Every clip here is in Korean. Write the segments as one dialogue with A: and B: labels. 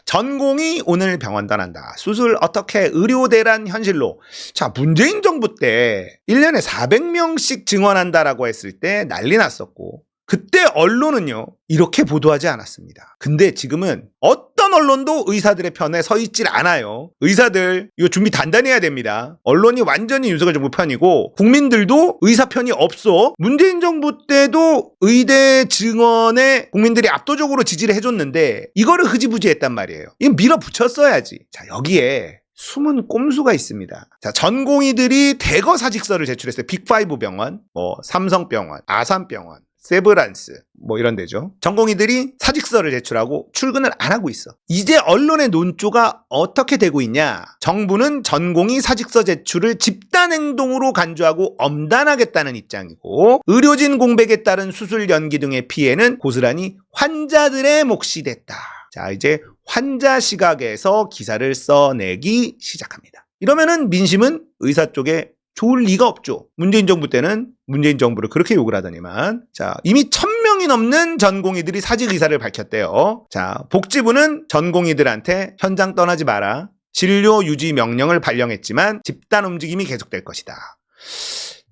A: 전공이 오늘 병원 떠난다. 수술 어떻게 의료대란 현실로. 자, 문재인 정부 때 1년에 400명씩 증원한다라고 했을 때 난리 났었고 그때 언론은요 이렇게 보도하지 않았습니다. 근데 지금은 어떤 언론도 의사들의 편에 서 있질 않아요. 의사들 이거 준비 단단히 해야 됩니다. 언론이 완전히 윤석열 정부 편이고 국민들도 의사 편이 없어. 문재인 정부 때도 의대 증원에 국민들이 압도적으로 지지를 해줬는데 이거를 흐지부지 했단 말이에요. 이거 밀어붙였어야지. 자, 여기에 숨은 꼼수가 있습니다. 자, 전공의들이 대거 사직서를 제출했어요. 빅5 병원, 삼성병원, 아산병원, 세브란스 이런 데죠. 전공의들이 사직서를 제출하고 출근을 안 하고 있어. 이제 언론의 논조가 어떻게 되고 있냐. 정부는 전공의 사직서 제출을 집단행동으로 간주하고 엄단하겠다는 입장이고 의료진 공백에 따른 수술 연기 등의 피해는 고스란히 환자들의 몫이 됐다. 자, 이제 환자 시각에서 기사를 써내기 시작합니다. 이러면은 민심은 의사 쪽에 좋을 리가 없죠. 문재인 정부 때는 문재인 정부를 그렇게 욕을 하더니만 자, 이미 1000명이 넘는 전공의들이 사직 의사를 밝혔대요. 자, 복지부는 전공의들한테 현장 떠나지 마라. 진료 유지 명령을 발령했지만 집단 움직임이 계속될 것이다.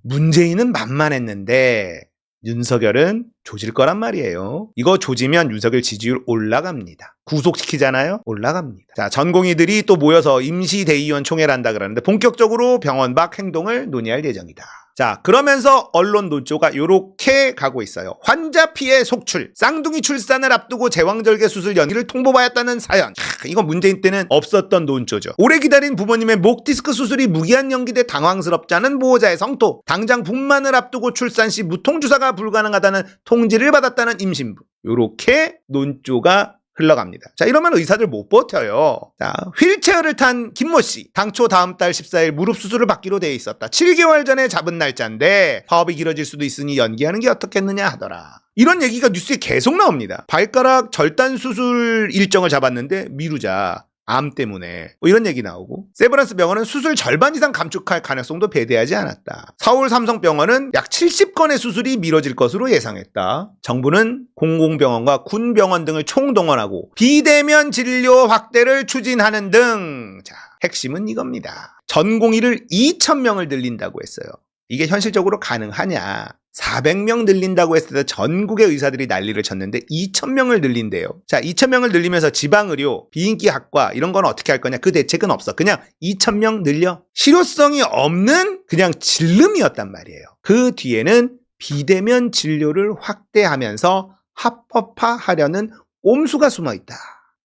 A: 문재인은 만만했는데 윤석열은 조질 거란 말이에요. 이거 조지면 윤석열 지지율 올라갑니다. 구속시키잖아요? 올라갑니다. 자, 전공의들이 또 모여서 임시대의원 총회를 한다 그러는데 본격적으로 병원 밖 행동을 논의할 예정이다. 자, 그러면서 언론 논조가 이렇게 가고 있어요. 환자 피해 속출, 쌍둥이 출산을 앞두고 제왕절개 수술 연기를 통보받았다는 사연. 이건 문재인 때는 없었던 논조죠. 오래 기다린 부모님의 목 디스크 수술이 무기한 연기돼 당황스럽지 않은 보호자의 성토, 당장 분만을 앞두고 출산 시 무통주사가 불가능하다는 통지를 받았다는 임신부. 이렇게 논조가 흘러갑니다. 자, 이러면 의사들 못 버텨요. 자, 휠체어를 탄 김모 씨. 당초 다음 달 14일 무릎 수술을 받기로 돼 있었다. 7개월 전에 잡은 날짜인데 파업이 길어질 수도 있으니 연기하는 게 어떻겠느냐 하더라. 이런 얘기가 뉴스에 계속 나옵니다. 발가락 절단 수술 일정을 잡았는데 미루자. 암 때문에 이런 얘기 나오고 세브란스 병원은 수술 절반 이상 감축할 가능성도 배제하지 않았다. 서울 삼성병원은 약 70건의 수술이 미뤄질 것으로 예상했다. 정부는 공공병원과 군병원 등을 총동원하고 비대면 진료 확대를 추진하는 등 자, 핵심은 이겁니다. 전공의를 2000명을 늘린다고 했어요. 이게 현실적으로 가능하냐. 400명 늘린다고 했을 때 전국의 의사들이 난리를 쳤는데 2000명을 늘린대요. 자, 2000명을 늘리면서 지방의료, 비인기학과 이런 건 어떻게 할 거냐. 그 대책은 없어. 그냥 2000명 늘려. 실효성이 없는 그냥 질름이었단 말이에요. 그 뒤에는 비대면 진료를 확대하면서 합법화하려는 꼼수가 숨어있다.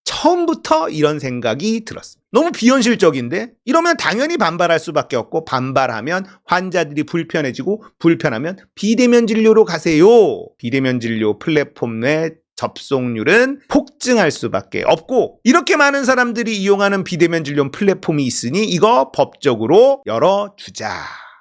A: 처음부터 이런 생각이 들었습니다. 너무 비현실적인데 이러면 당연히 반발할 수밖에 없고 반발하면 환자들이 불편해지고 불편하면 비대면 진료로 가세요. 비대면 진료 플랫폼 내 접속률은 폭증할 수밖에 없고 이렇게 많은 사람들이 이용하는 비대면 진료 플랫폼이 있으니 이거 법적으로 열어주자.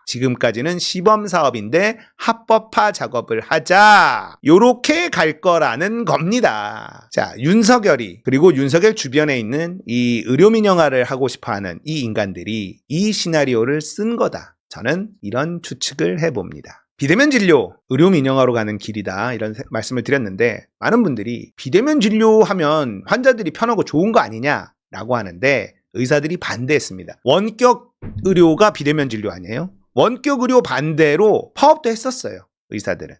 A: 지금까지는 시범 사업인데 합법화 작업을 하자. 요렇게 갈 거라는 겁니다. 자, 윤석열이 그리고 윤석열 주변에 있는 이 의료민영화를 하고 싶어하는 이 인간들이 이 시나리오를 쓴 거다. 저는 이런 추측을 해봅니다. 비대면 진료, 의료민영화로 가는 길이다 이런 말씀을 드렸는데 많은 분들이 비대면 진료하면 환자들이 편하고 좋은 거 아니냐라고 하는데 의사들이 반대했습니다. 원격 의료가 비대면 진료 아니에요? 원격 의료 반대로 파업도 했었어요. 의사들은.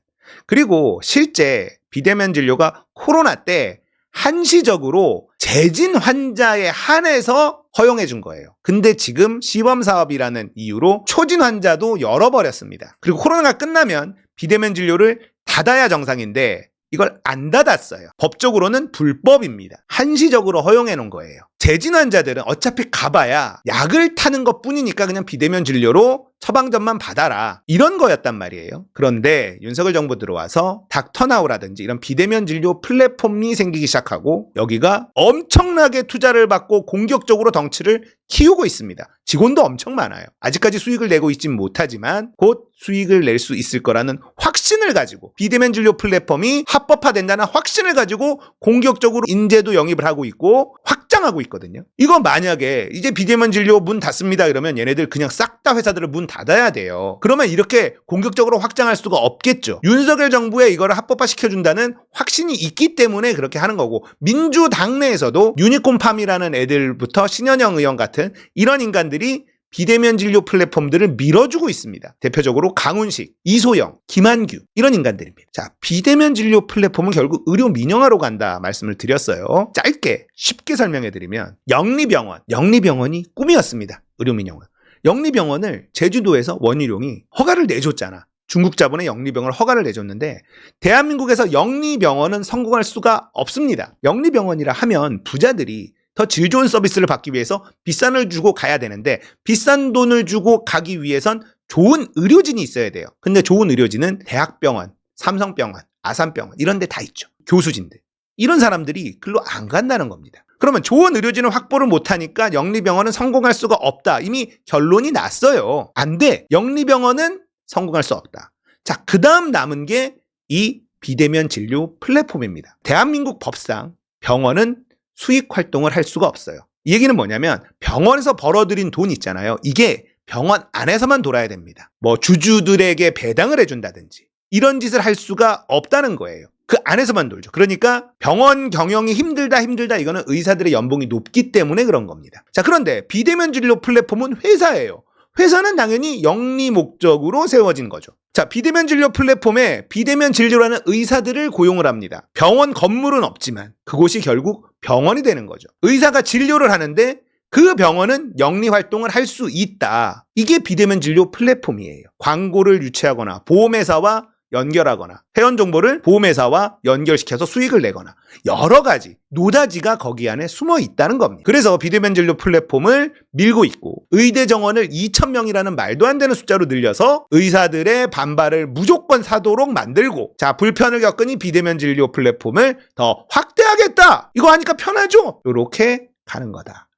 A: 그리고 실제 비대면 진료가 코로나 때 한시적으로 재진 환자에 한해서 허용해 준 거예요. 근데 지금 시범사업이라는 이유로 초진 환자도 열어버렸습니다. 그리고 코로나가 끝나면 비대면 진료를 닫아야 정상인데 이걸 안 닫았어요. 법적으로는 불법입니다. 한시적으로 허용해 놓은 거예요. 재진 환자들은 어차피 가봐야 약을 타는 것 뿐이니까 그냥 비대면 진료로 처방전만 받아라. 이런 거였단 말이에요. 그런데 윤석열 정부 들어와서 닥터나우라든지 이런 비대면 진료 플랫폼이 생기기 시작하고 여기가 엄청나게 투자를 받고 공격적으로 덩치를 키우고 있습니다. 직원도 엄청 많아요. 아직까지 수익을 내고 있진 못하지만 곧 수익을 낼 수 있을 거라는 확신을 가지고 비대면 진료 플랫폼이 합법화된다는 확신을 가지고 공격적으로 인재도 영입을 하고 있고 확장하고 있거든요. 이거 만약에 이제 비대면 진료 문 닫습니다 이러면 얘네들 그냥 싹 다 회사들을 문 닫아야 돼요. 그러면 이렇게 공격적으로 확장할 수가 없겠죠. 윤석열 정부에 이거를 합법화 시켜준다는 확신이 있기 때문에 그렇게 하는 거고, 민주당 내에서도 유니콘팜이라는 애들부터 신현영 의원 같은 이런 인간들이 비대면 진료 플랫폼들을 밀어주고 있습니다. 대표적으로 강훈식, 이소영, 김한규 이런 인간들입니다. 자, 비대면 진료 플랫폼은 결국 의료 민영화로 간다 말씀을 드렸어요. 짧게 쉽게 설명해드리면 영리병원이 꿈이었습니다. 의료 민영화. 영리병원을 제주도에서 원희룡이 허가를 내줬잖아. 중국 자본의 영리병원을 허가를 내줬는데 대한민국에서 영리병원은 성공할 수가 없습니다. 영리병원이라 하면 부자들이 더 질 좋은 서비스를 받기 위해서 비싼 을 주고 가야 되는데 비싼 돈을 주고 가기 위해선 좋은 의료진이 있어야 돼요. 근데 좋은 의료진은 대학병원, 삼성병원, 아산병원 이런 데 다 있죠. 교수진들. 이런 사람들이 글로 안 간다는 겁니다. 그러면 좋은 의료진을 확보를 못하니까 영리병원은 성공할 수가 없다. 이미 결론이 났어요. 안 돼. 영리병원은 성공할 수 없다. 자, 그 다음 남은 게 이 비대면 진료 플랫폼입니다. 대한민국 법상 병원은 수익 활동을 할 수가 없어요. 이 얘기는 뭐냐면 병원에서 벌어들인 돈 있잖아요. 이게 병원 안에서만 돌아야 됩니다. 뭐 주주들에게 배당을 해준다든지 이런 짓을 할 수가 없다는 거예요. 그 안에서만 돌죠. 그러니까 병원 경영이 힘들다 이거는 의사들의 연봉이 높기 때문에 그런 겁니다. 자, 그런데 비대면 진료 플랫폼은 회사예요. 회사는 당연히 영리 목적으로 세워진 거죠. 자, 비대면 진료 플랫폼에 비대면 진료라는 의사들을 고용을 합니다. 병원 건물은 없지만 그곳이 결국 병원이 되는 거죠. 의사가 진료를 하는데 그 병원은 영리 활동을 할 수 있다. 이게 비대면 진료 플랫폼이에요. 광고를 유치하거나 보험회사와 연결하거나 회원 정보를 보험회사와 연결시켜서 수익을 내거나 여러 가지 노다지가 거기 안에 숨어 있다는 겁니다. 그래서 비대면 진료 플랫폼을 밀고 있고 의대 정원을 2,000명이라는 말도 안 되는 숫자로 늘려서 의사들의 반발을 무조건 사도록 만들고, 자, 불편을 겪으니 비대면 진료 플랫폼을 더 확대하겠다. 이거 하니까 편하죠? 이렇게 가는 거다.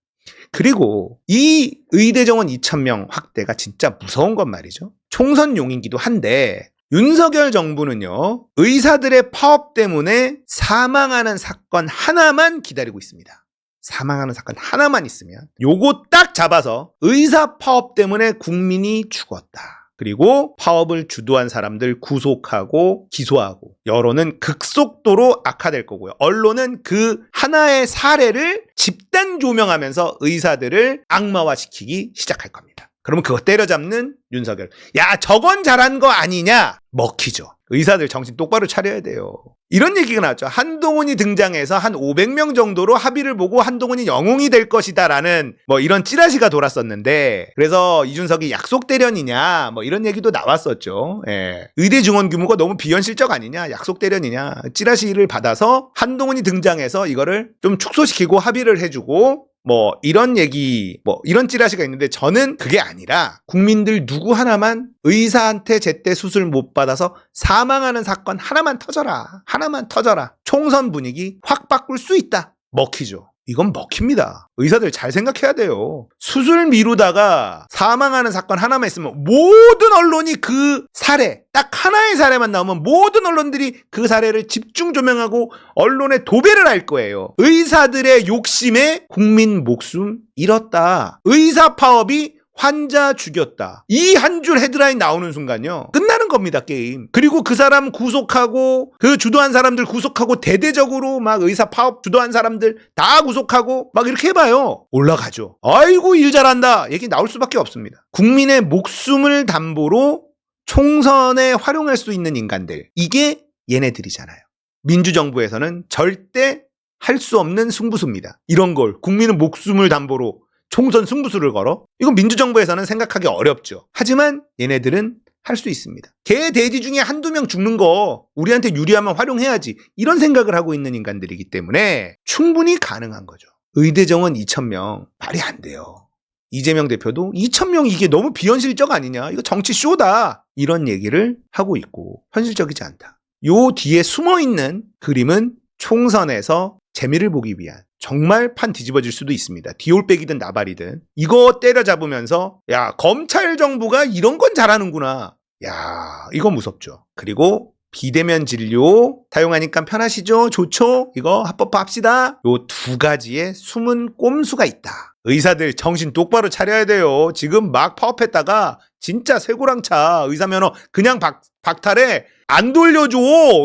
A: 그리고 이 의대 정원 2,000명 확대가 진짜 무서운 건 말이죠. 총선용이기도 한데 윤석열 정부는요, 의사들의 파업 때문에 사망하는 사건 하나만 기다리고 있습니다. 사망하는 사건 하나만 있으면 요거 딱 잡아서 의사 파업 때문에 국민이 죽었다. 그리고 파업을 주도한 사람들 구속하고 기소하고 여론은 극속도로 악화될 거고요. 언론은 그 하나의 사례를 집단 조명하면서 의사들을 악마화시키기 시작할 겁니다. 그러면 그거 때려잡는 윤석열. 야, 저건 잘한 거 아니냐? 먹히죠. 의사들 정신 똑바로 차려야 돼요. 이런 얘기가 나왔죠. 한동훈이 등장해서 한 500명 정도로 합의를 보고 한동훈이 영웅이 될 것이다 라는 뭐 이런 찌라시가 돌았었는데, 그래서 이준석이 약속 대련이냐 뭐 이런 얘기도 나왔었죠. 예. 의대 증원 규모가 너무 비현실적 아니냐, 약속 대련이냐, 찌라시를 받아서 한동훈이 등장해서 이거를 좀 축소시키고 합의를 해주고 뭐 이런 얘기, 뭐 이런 찌라시가 있는데, 저는 그게 아니라 국민들 누구 하나만 의사한테 제때 수술 못 받아서 사망하는 사건 하나만 터져라. 하나만 터져라. 총선 분위기 확 바꿀 수 있다. 먹히죠. 이건 먹힙니다. 의사들 잘 생각해야 돼요. 수술 미루다가 사망하는 사건 하나만 있으면 모든 언론이 그 사례, 딱 하나의 사례만 나오면 모든 언론들이 그 사례를 집중 조명하고 언론에 도배를 할 거예요. 의사들의 욕심에 국민 목숨 잃었다. 의사 파업이 환자 죽였다. 이 한 줄 헤드라인 나오는 순간요, 끝나는 겁니다, 게임. 그리고 그 사람 구속하고 그 주도한 사람들 구속하고 대대적으로 막 의사 파업 주도한 사람들 다 구속하고 막 이렇게 해봐요. 올라가죠. 아이고 일 잘한다. 얘기 나올 수밖에 없습니다. 국민의 목숨을 담보로 총선에 활용할 수 있는 인간들, 이게 얘네들이잖아요. 민주정부에서는 절대 할 수 없는 승부수입니다. 이런 걸 국민의 목숨을 담보로 총선 승부수를 걸어? 이건 민주정부에서는 생각하기 어렵죠. 하지만 얘네들은 할 수 있습니다. 개 돼지 중에 한두 명 죽는 거 우리한테 유리하면 활용해야지, 이런 생각을 하고 있는 인간들이기 때문에 충분히 가능한 거죠. 의대 정원 2,000명 말이 안 돼요. 이재명 대표도 2,000명 이게 너무 비현실적 아니냐, 이거 정치 쇼다, 이런 얘기를 하고 있고 현실적이지 않다. 요 뒤에 숨어있는 그림은 총선에서 재미를 보기 위한, 정말 판 뒤집어질 수도 있습니다. 디올백이든 나발이든 이거 때려잡으면서 야, 검찰 정부가 이런 건 잘하는구나. 야, 이거 무섭죠. 그리고 비대면 진료 사용하니까 편하시죠? 좋죠? 이거 합법화합시다. 요 두 가지의 숨은 꼼수가 있다. 의사들 정신 똑바로 차려야 돼요. 지금 막 파업했다가 진짜 쇠고랑차 의사면허 그냥 박탈해. 안 돌려줘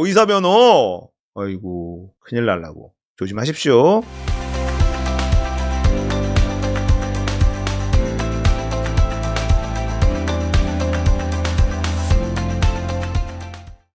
A: 의사면허. 아이고 큰일 날라고. 조심하십시오.